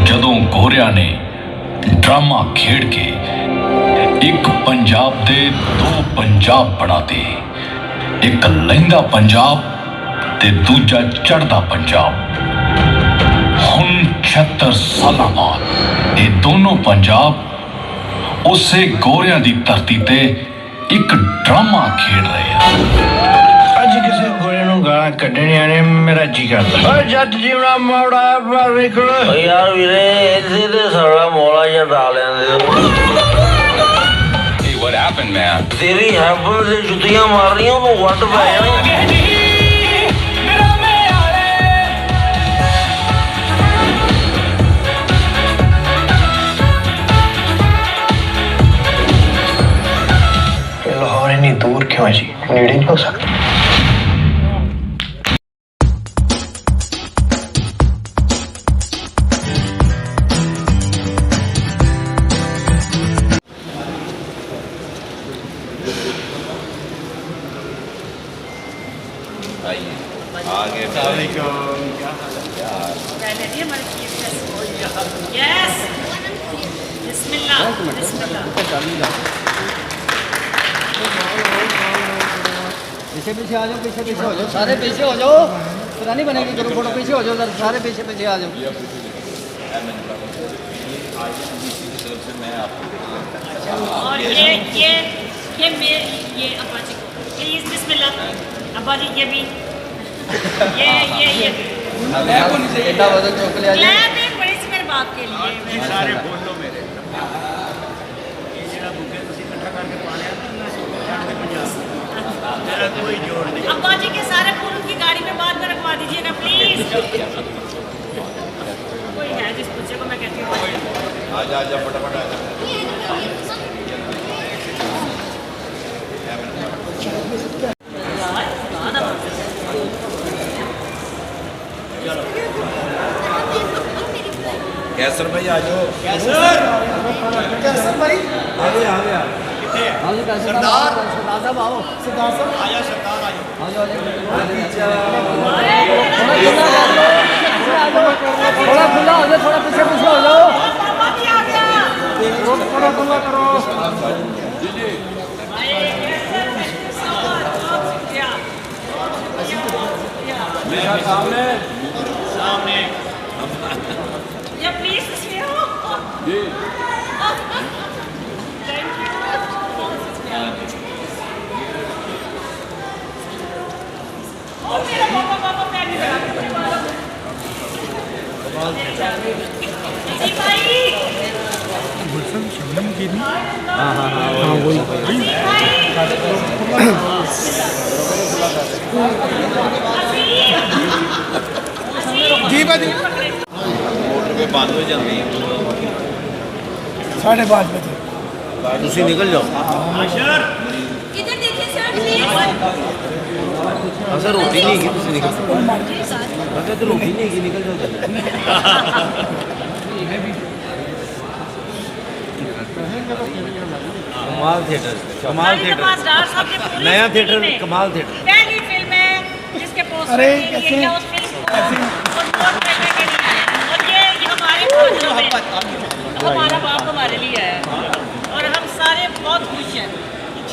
जदों गोरिया ने ड्रामा खेड़ के एक पंजाब दे दो पंजाब बनाते, एक लहिंदा पंजाब ते दूजा चढ़दा पंजाब। हुण 76 साल बाद ये दोनों पंजाब उसे गोरिया दी धरती ते एक ड्रामा खेड़ रहे हैं। अज किसी गोरे नूं गालां कड्ढणियां ने मेरा जी करदा। ओए जट जीवना मोड़ा बाहर निकल। यार वीरे इसे ते सारा मौला जिहा डाल लेंदे। Hey, what happened, man? तेरी हैबल से जुतियां मार रही हूं, तो वट पै जानी। लाहौर इतनी दूर क्यों है जी? नेड़े नहीं हो सकता? Yes. Bismillah. Bismillah. पीछे पीछे आ जाओ, पीछे पीछे हो जाओ, सारे पीछे हो जाओ। पुरानी बनेगी ग्रुप फोटो, पीछे हो जाओ सर, सारे पीछे पीछे आ जाओ। और ये अब्बा जी को प्लीज बिस्मिल्लाह। अब्बा जी ये भी ये बेटा बदल चौक ले आ जाओ। क्लैप एक बड़ी सी मेरे बाप के लिए। सारे बोलो मेरे ये जेड़ा बुके तुसी इकट्ठा करके पाने मेरा कोई जोड़ नहीं। अब्बा जी के सारे फूल उनकी गाड़ी में बाद में रखवा दीजिएगा प्लीज। कोई है जिस बच्चे को मैं कहती हूँ आजा फटाफट आजा। कैसर भाई आ जाओ। कैसर भाई आ गया। हाँ जी कैसर सरदार साहब आओ। सरदार साहब आजा सरदार आ जाओ। आ जाओ। थोड़ा खुला हो जाओ, थोड़ा पीछे पीछे हो जाओ। थोड़ा खुला करो। सामने या प्लीज मेरा पापा पैर नहीं लगा। जी भाई शबनम की नहीं। हाँ वही जी भाजी मोटर बंद हो जाती है। 5:30 बजे तुसी निकल जाओ। इधर देखिए सर प्लीज। सर रोटी नहीं है, तुसी निकल जाओ। तो रोटी नहीं है, निकल जाओ। कमाल थिएटर नया थिएटर कमाल थिएटर। पहली फिल्म है जिसके पोस्टर अरे, के लिए कैसे? या उस फिल्म को सपोर्ट करने के लिए आए हैं। और ये हमारे बच्चों में हमारा बाप हमारे लिए आया है और हम सारे बहुत खुश हैं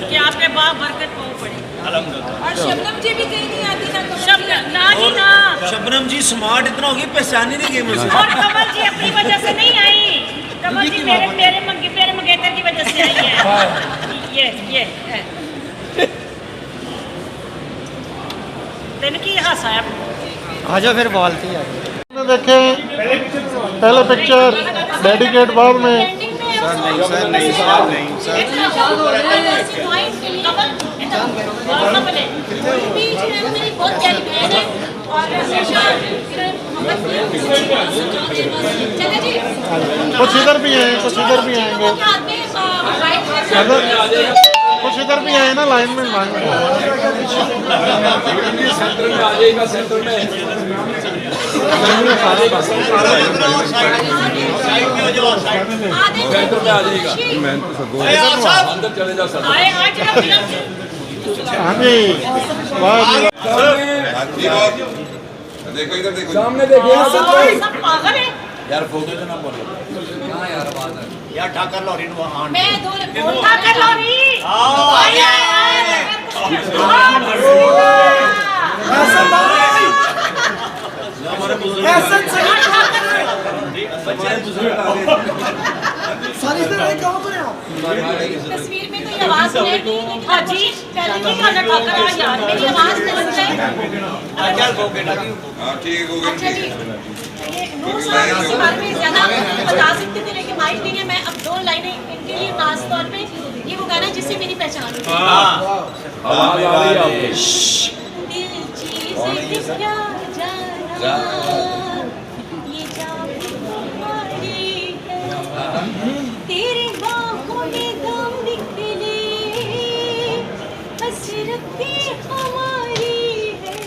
कि आपके बाप बरकत पाओ पड़े। और शबनम जी भी कहीं नहीं आती ना कमल शबनम ना जी ना। शबनम जी स्मार्ट इतना होगी, पहचान ही नहीं गई मुझे। और कमल जी अपनी वजह से नहीं आई। कमल जी मेरे मंगेतर की वजह से आई है। ये है दिन की हंसा है। आ जाओ फिर बोलती है। देखे पहले पिक्चर डेडिकेट बाद में। कुछ इधर भी हैं, कुछ इधर भी आएंगे, कुछ इधर भी आए ना लाइन में। सेंटर में आ जाएगा, सेंटर में। सेंटर में आ जाएगा। अंदर चले जा सकते। हाँ जी देखो इधर देखो, सामने देखिए। सब पागल है। यार फोटो तो ना बोलो हाँ यार बात है यार ठाकर लॉरी नु आन मैं दो ठाकर लॉरी हमारे बुजुर्ग तस्वीर में तो ये आवाज सुनेगी हाँ जी पहले नहीं गाना ठाकर आ यार मेरी आवाज नहीं सुन हाँ ठीक हो अच्छा जी ये नूर साहब इसके बारे में ज्यादा बता सकते थे लेकिन माइक नहीं है मैं अब दो लाइनें इनके लिए खास तौर पे ये वो गाना जिससे मेरी पहचान हुई दिल चीज़ क्या जाना ये जान तुम्हारी है तेरी बाहों में दम निकले हसरतें हमारी है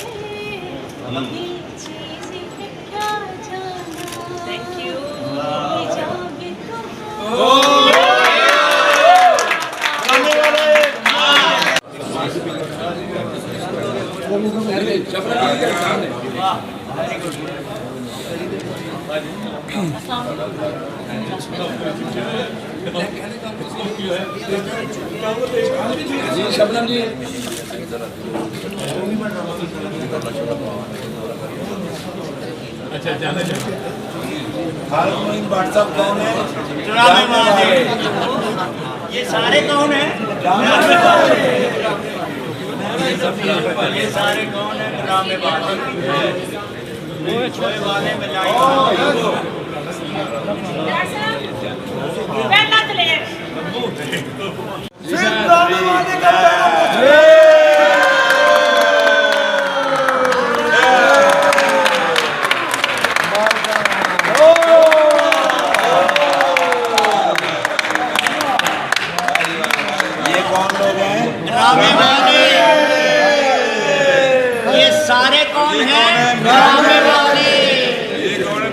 दिल चीज़ क्या जाना थैंक यू ये जान जी शबनम जी अच्छा जाना व्हाट्सएप कौन है ये सारे कौन है ये सारे कौन है ड्रामे वाले में पहला चले ये कौन लोग हैं ड्रामे वाले ये सारे कौन हैं ड्रामे वाले ये कौन है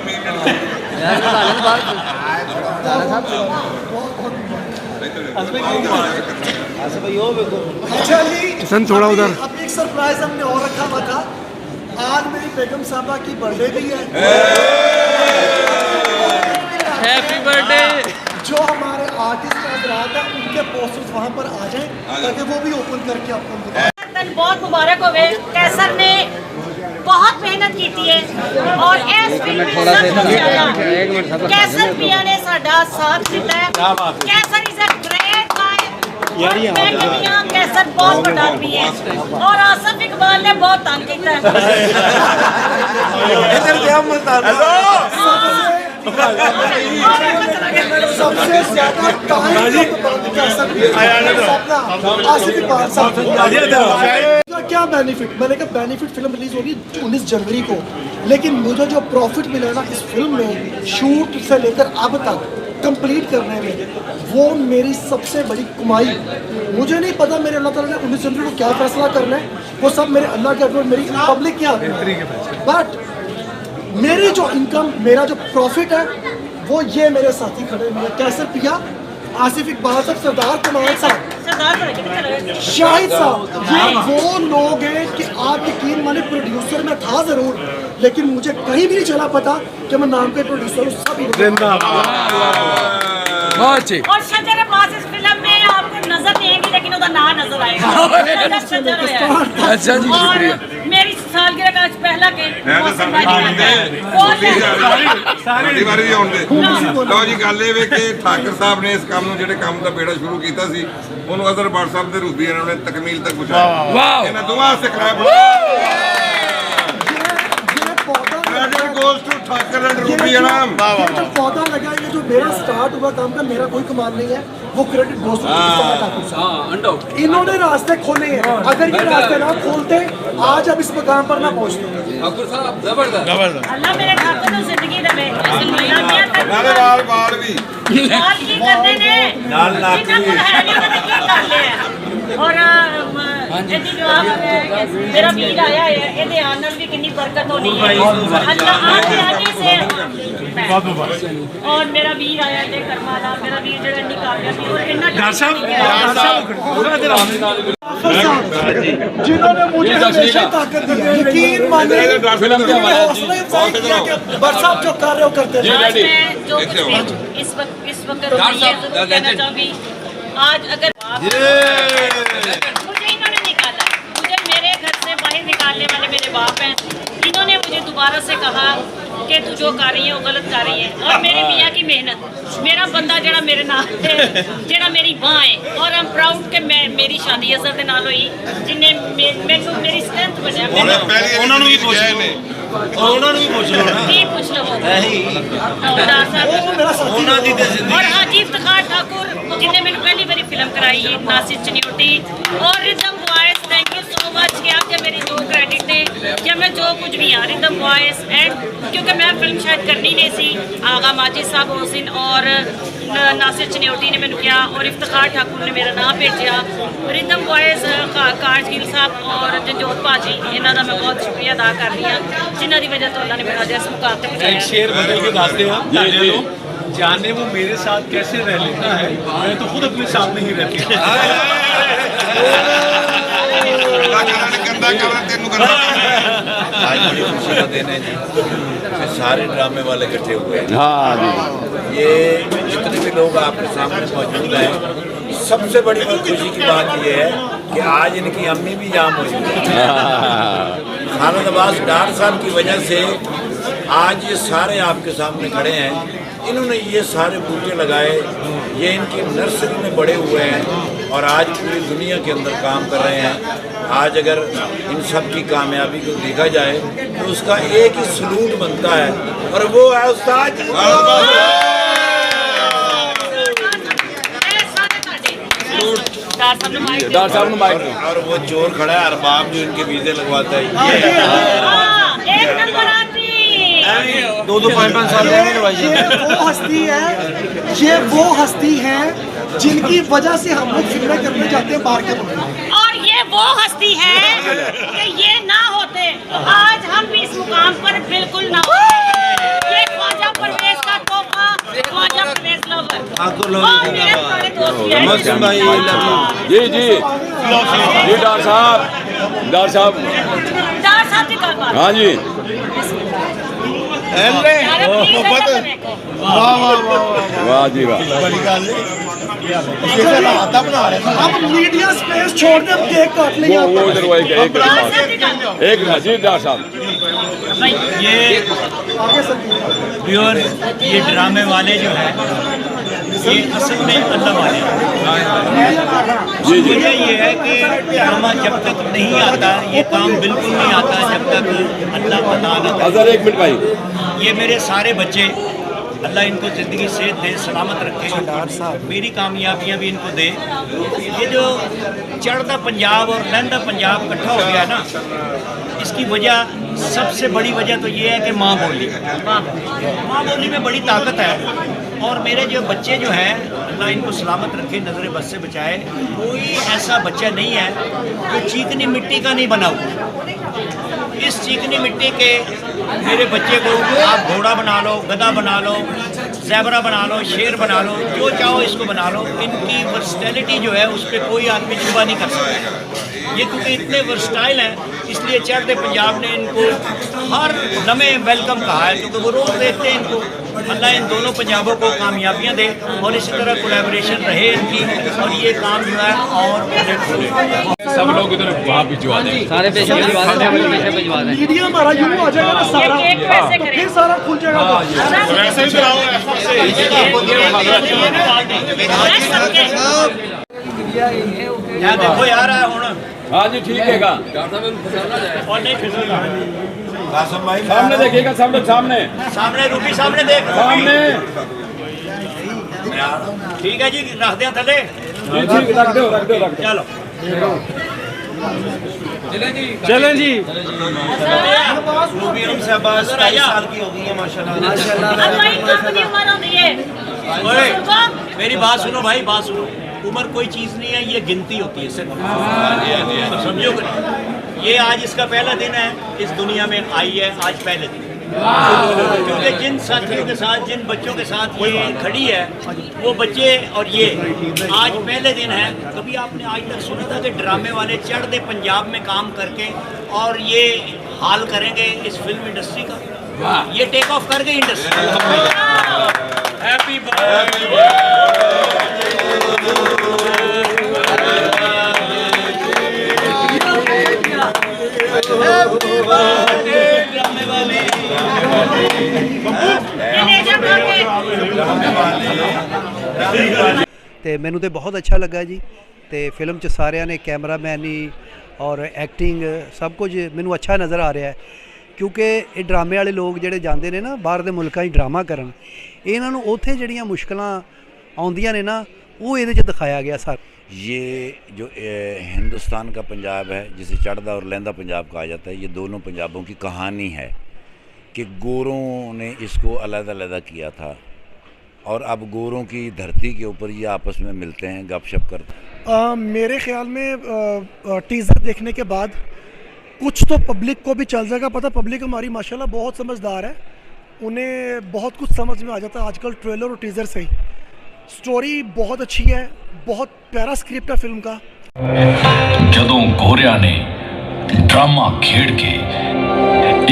अच्छा जी थोड़ा उधर अभी एक सरप्राइज हमने और रखा हुआ था आज मेरी बेगम साहबा की बर्थडे भी है हैप्पी बर्थडे जो हमारे आर्टिस्ट हजरात हैं उनके पोस्टर्स वहाँ पर आ जाएं ताकि वो भी ओपन करके आपको दिखाएं। बहुत मुबारक हो गए कैसर ने बहुत मेहनत की है और इस फिल्म में कैसर पिया ने साडा साथ दिता है कैसर इज अ ग्रेट गाय मैं कहती हूं कैसर बहुत बड़ा आदमी है और आसिफ इकबाल ने बहुत तंग किया है इधर क्या मत सबसे ज्यादा क्या बेनिफिट मैंने कहा बेनिफिट फिल्म रिलीज होगी 19 जनवरी को लेकिन मुझे जो प्रॉफिट मिला ना इस फिल्म में शूट से लेकर अब तक कंप्लीट करने में वो मेरी सबसे बड़ी कमाई मुझे नहीं पता मेरे अल्लाह ताला ने 19 जनवरी को क्या फैसला करना है वो सब मेरे अल्लाह के हाथ में मेरी पब्लिक के हाथ में बट मेरी जो इनकम मेरा जो प्रॉफिट है वो ये मेरे साथी खड़े हुए कैसर पिया आसिफ इकबाल साहब सरदार कमाल साहब शाहिद साहब ये वो लोग हैं कि आप यकीन माने प्रोड्यूसर में था जरूर लेकिन मुझे कहीं भी नहीं चला पता कि मैं नाम के प्रोड्यूसर हूँ सब और शजर अब्बास इस फिल्म में आपको नजर नहीं आएगी लेकिन उसका नाम नजर आएगा शजर है अच्छा जी शुक्रिया मेरी सालगिरह का आज पहला के ਸਾਰੀ ਵਾਰੀ ਵੀ ਆਉਂਦੇ ਲਓ ਜੀ ਗੱਲ ਇਹ ਵੇ ਕਿ ਠਾਕਰ ਸਾਹਿਬ ਨੇ ਇਸ ਕੰਮ ਨੂੰ ਜਿਹੜੇ ਕੰਮ ਦਾ ਬੇੜਾ ਸ਼ੁਰੂ ਕੀਤਾ ਸੀ ਉਹਨੂੰ ਅਜ਼ਰ WhatsApp ਦੇ ਰੂਬੀ ਇਹਨਾਂ ਨੇ ਤਕਮੀਲ ਤੱਕ ਪਹੁੰਚਾਇਆ ਇਹਨਾਂ ਦੋਵਾਂ ਸੇ clap credit goes to Thakar and Ruby Inam ये जो पौधा लगा ये जो मेरा स्टार्ट हुआ काम का मेरा कोई कमाल नहीं है वो क्रेडिट गोज टू ठाकुर साहब इन्होंने रास्ते खोले हैं अगर ये रास्ते ना खोलते आज अब इस मकाम पर ना पहुंचते ठाकुर साहब जबरदस्त अल्लाह मेरे ठाकुर को जिंदगी दे ਨਾਲੇ ਵਾਲ ਵਾਲ ਵੀ ਨਾਲ ਕੀ ਕਰਦੇ ਨੇ ਨਾਲ ਨਾਤੀ ਹੈ ਨਹੀਂ ਉਹਨਾਂ ਨੇ ਕੀ ਕਰ ਲਿਆ ਔਰ ਇਹਦੀ ਜਵਾਬ ਮੇਰਾ ਵੀਰ ਆਇਆ ਹੈ ਇਹਦੇ ਆਉਣ ਨਾਲ ਵੀ ਕਿੰਨੀ ਬਰਕਤ ਹੋਣੀ ਹੈ ਅੱਲਾਹ ਆਤੇ ਆने से और मेरा वीर आया है करमाला मेरा वीर ਜਿਹੜਾ ਇੰਨੀ ਕਾਮਯਾਬੀ ਔਰ ਇੰਨਾ जाफर साहब जिन्होंने मुझे हमेशा ताकत दी है, यकीन मानिए फिल्म के हवाले से हौसला अफजाई किया कि बट साहब जो कर रहे हो करते जी, रहो। आज डैडी। मैं जो कुछ भी इस वक्त मैं ये जरूर कहना चाहूंगी, आज अगर मुझे इन्होंने निकाला, मुझे मेरे घर से बाहर निकालने वाले मेरे बाप हैं, इन्होंने मुझे दोबारा से कहा कि तू जो कर रही है वो गलत कर रही है। और मेरे मियाँ की मेहनत, मेरा बंदा जड़ा मेरे नाल है, जड़ा मेरी माँ है, और आई एम प्राउड कि मैं मेरी शादी अजहर दे नाल हुई, जिन्हें मैनू मेरी स्ट्रेंथ बनया। ਉਹਨਾਂ ਨੂੰ ਵੀ ਪੁੱਛ ਨੇ ਉਹਨਾਂ ਨੂੰ ਵੀ ਪੁੱਛ ਲਓ ਨਾ की पूछ लो ਉਹਨਾਂ ਦੀ ਤੇ ਜ਼ਿੰਦਗੀ और हाजी इफ्तिखार ठाकुर जिन्हें मैंने पहली बारी फिल्म कराई है, नासिर चनियोटी और rhythm voice, thank you so much कि आप जब मेरी दो क्रेडिट ने जब मैं जो कुछ भी हाँ रिदम वॉइस एंड क्योंकि मैं फिल्म शायद करनी नहीं सी, आगा माजिद साहब हुसैन और नासिर चनियोटी ने मैंने किया और इफ्तिखार ठाकुर ने मेरा नाम भेजा, रिदम वॉइस कारगिल साहब और जंजोत भाजी, इन्हों का मैं बहुत शुक्रिया अदा कर रही हूँ जिन्हों की वजह तो अल्लाह ने मेरा इस मुकाम तक पहुंचाया। शेर बदल के गाते हैं जाने लो, जाने वो मेरे साथ कैसे रह लेता है, मैं तो खुद अपने साथ नहीं रहती। आज बड़ी खुशी का दिन है जी कि सारे ड्रामे वाले इकट्ठे हुए हैं। हाँ जी, ये जितने भी लोग आपके सामने मौजूद हैं, सबसे बड़ी खुशी की बात ये है कि आज इनकी अम्मी भी यहाँ मौजूद है। खालिद अब्बास डार साहब की वजह से आज ये सारे आपके सामने खड़े हैं। इन्होंने ये सारे बूटे लगाए, ये इनकी नर्सरी में बड़े हुए हैं और आज पूरी दुनिया के अंदर काम कर रहे हैं। आज अगर इन सब की कामयाबी को देखा जाए तो उसका एक ही सलूट बनता है और वो है उस्ताद। डॉक्टर साहब ने माइक और वो चोर खड़ा है अरबाब जो इनके वीजे लगवाता है। एक नंबर आदमी 2-5 साल ये वो हस्ती है जिनकी वजह से हम लोग फिल्में करने जाते हैं बाहर के मुल्क। और ये वो हस्ती है कि ये ना होते आज हम भी इस मुकाम पर बिल्कुल ना होते। ये ख्वाजा परवेज का तोहफा, ख्वाजा परवेज लवर और मेरे सारे दोस्त हैं। जी जी जी डॉक्टर साहब डार साहब की गलबात। हाँ जी, वाह जी वाह, अब मीडिया स्पेस छोड़ दे, हम केक काट लेंगे। वो इधर वो एक जी डॉक्टर साहब, प्योर ये ड्रामे वाले जो है ये असल में अल्लाह वाले जी जी, वजह ये है कि ड्रामा जब तक नहीं आता, ये काम बिल्कुल नहीं आता जब तक अल्लाह बता ना। अजहर एक मिनट भाई, ये मेरे सारे बच्चे अल्लाह इनको ज़िंदगी सेहत दे, सलामत रखे, मेरी कामयाबियाँ भी इनको दे। ये जो चढ़ता पंजाब और लहंदा पंजाब इकट्ठा हो गया ना, इसकी वजह सबसे बड़ी वजह तो ये है कि माँ बोली में बड़ी ताकत है। और मेरे जो बच्चे जो हैं अल्लाह इनको सलामत रखे, नजर बद से बचाए। कोई ऐसा बच्चा नहीं है जो चीकनी मिट्टी का नहीं बना हुआ। इस चीकनी मिट्टी के मेरे बच्चे को आप घोड़ा बना लो, गधा बना लो, ज़ेबरा बना लो, शेर बना लो, जो चाहो इसको बना लो। इनकी वर्सटैलिटी जो है उस पर कोई आदमी छुपा नहीं कर सकता। ये क्योंकि इतने वर्सटाइल हैं, इसलिए चढ़ते पंजाब ने इनको हर लम्हे वेलकम कहा है, क्योंकि वो रोज़ देखते हैं इनको। अल्लाह इन दोनों पंजाबों को कामयाबियाँ दे और इसी तरह कोलैबोरेशन रहे इनकी, और ये काम जो है और सब लोग इधर वहाँ भिजवा दें। सारे पैसे भिजवा दें, पैसे भिजवा दें। मीडिया हमारा यूं आ जाएगा ना सारा, एक पैसे तो करें। फिर सारा खुल जाएगा। वैसे ही यहाँ देखो यार है हुण हाँ जी ठीक है, और नहीं फिसलना। कासम भाई सामने देखिएगा, सब लोग सामने सामने रूपी सामने देख, सामने ठीक है जी, रख दिया थले। जी ठीक, रख दो रख दो रख दो। चलो चलें जी। रूबी शहबाज 22 साल की हो गई है माशाल्लाह। अल्लाह इनको अपनी उम्र होती है। ओए, मेरी बात सुनो भाई, बात सुनो। उम्र कोई चीज़ नहीं है, ये गिनती होती है सिर्फ। समझो कि ये आज इसका पहला दिन है, इस दुनिया में आई है आज पहले दिन। क्योंकि जिन साथियों के साथ, जिन बच्चों के साथ ये खड़ी है, वो बच्चे और ये आज पहले दिन है। कभी आपने आज तक सुना था कि ड्रामे वाले चढ़ते पंजाब में काम करके और ये हाल करेंगे इस फिल्म इंडस्ट्री का? ये टेक ऑफ कर गई इंडस्ट्री। हैप्पी ਤੇ ਮੈਨੂੰ ਤੇ ਬਹੁਤ ਅੱਛਾ ਲੱਗਾ ਜੀ। ਤੇ ਫਿਲਮ 'ਚ ਸਾਰਿਆਂ ਨੇ ਕੈਮਰਾਮੈਨੀ ਔਰ ਐਕਟਿੰਗ ਸਭ ਕੁਝ ਮੈਨੂੰ ਅੱਛਾ ਨਜ਼ਰ ਆ ਰਿਹਾ ਹੈ, ਕਿਉਂਕਿ ਇਹ ਡਰਾਮੇ ਵਾਲੇ ਲੋਕ ਜਿਹੜੇ ਜਾਂਦੇ ਨੇ ਨਾ ਬਾਹਰ ਦੇ ਮੁਲਕਾਂ 'ਚ ਡਰਾਮਾ ਕਰਨ, ਇਹਨਾਂ ਨੂੰ ਉੱਥੇ ਜਿਹੜੀਆਂ ਮੁਸ਼ਕਲਾਂ ਆਉਂਦੀਆਂ ਨੇ ਨਾ ਉਹ ਇਹਦੇ 'ਚ ਦਿਖਾਇਆ ਗਿਆ ਸਰ। ये जो हिंदुस्तान का पंजाब है, जिसे चढ़दा और लहंदा पंजाब कहा जाता है, ये दोनों पंजाबों की कहानी है कि गोरों ने इसको अलग-अलग किया था और अब गोरों की धरती के ऊपर ये आपस में मिलते हैं, गपशप करते हैं। मेरे ख्याल में टीज़र देखने के बाद कुछ तो पब्लिक को भी चल जाएगा पता। पब्लिक हमारी माशाल्लाह बहुत समझदार है, उन्हें बहुत कुछ समझ में आ जाता है आजकल ट्रेलर और टीज़र से ही। स्टोरी बहुत अच्छी है, बहुत प्यारा स्क्रिप्ट है फिल्म का। ਜਦੋਂ ਗੋਰਿਆਂ ਨੇ ਡਰਾਮਾ ਖੇਡ ਕੇ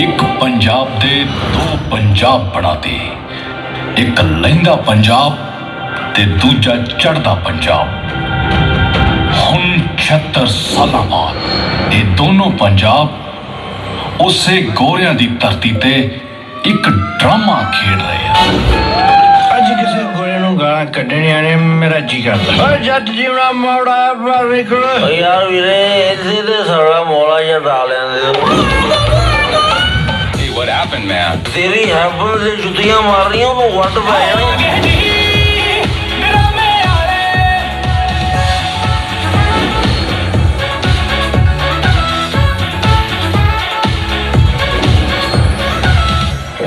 ਇੱਕ ਪੰਜਾਬ ਦੇ ਦੋ ਪੰਜਾਬ ਬਣਾਤੇ, ਇੱਕ ਲਹਿੰਦਾ ਪੰਜਾਬ ਤੇ ਦੂਜਾ ਚੜ੍ਹਦਾ ਪੰਜਾਬ। ਹੁਣ 76 ਸਾਲਾਂ ਬਾਅਦ ਇਹ ਦੋਨੋਂ ਪੰਜਾਬ ਉਸੇ ਗੋਰਿਆਂ ਦੀ ਧਰਤੀ ਤੇ ਇੱਕ ਡਰਾਮਾ ਖੇਡ ਰਹੇ ਹਨ। ਅੱਜ ਕਿਸੇ ਗੋਰੇ ਨੂੰ ਗਾਲਾਂ ਕੱਢਣੀਆਂ ਨੇ ਮੇਰਾ ਜੀ ਕਰਦਾ। ਓਏ ਜੱਟ ਜੀਵਣਾ ਮੌੜਾ ਬਾਹਰ ਨਿਕਲੋ। ਯਾਰ ਵੀਰੇ ਇਸੇ ਤੇ ਸਾਰਾ ਮੌਲਾ ਜਿਹਾ ਡਾ ਲੈਂਦੇ ਹੋ। What happened, man? ਤੇਰੀ ਹੈਬਲ ਦੇ ਜੁੱਤੀਆਂ ਮਾਰ ਰਹੀਆਂ ਉਹਨੂੰ ਵੱਢ ਪੈ ਜਾਣਾ।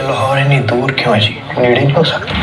ਲਾਹੌਰ ਇੰਨੀ ਦੂਰ ਕਿਉਂ ਹੈ ਜੀ? ਨੇੜੇ ਨਹੀਂ ਹੋ ਸਕਦਾ?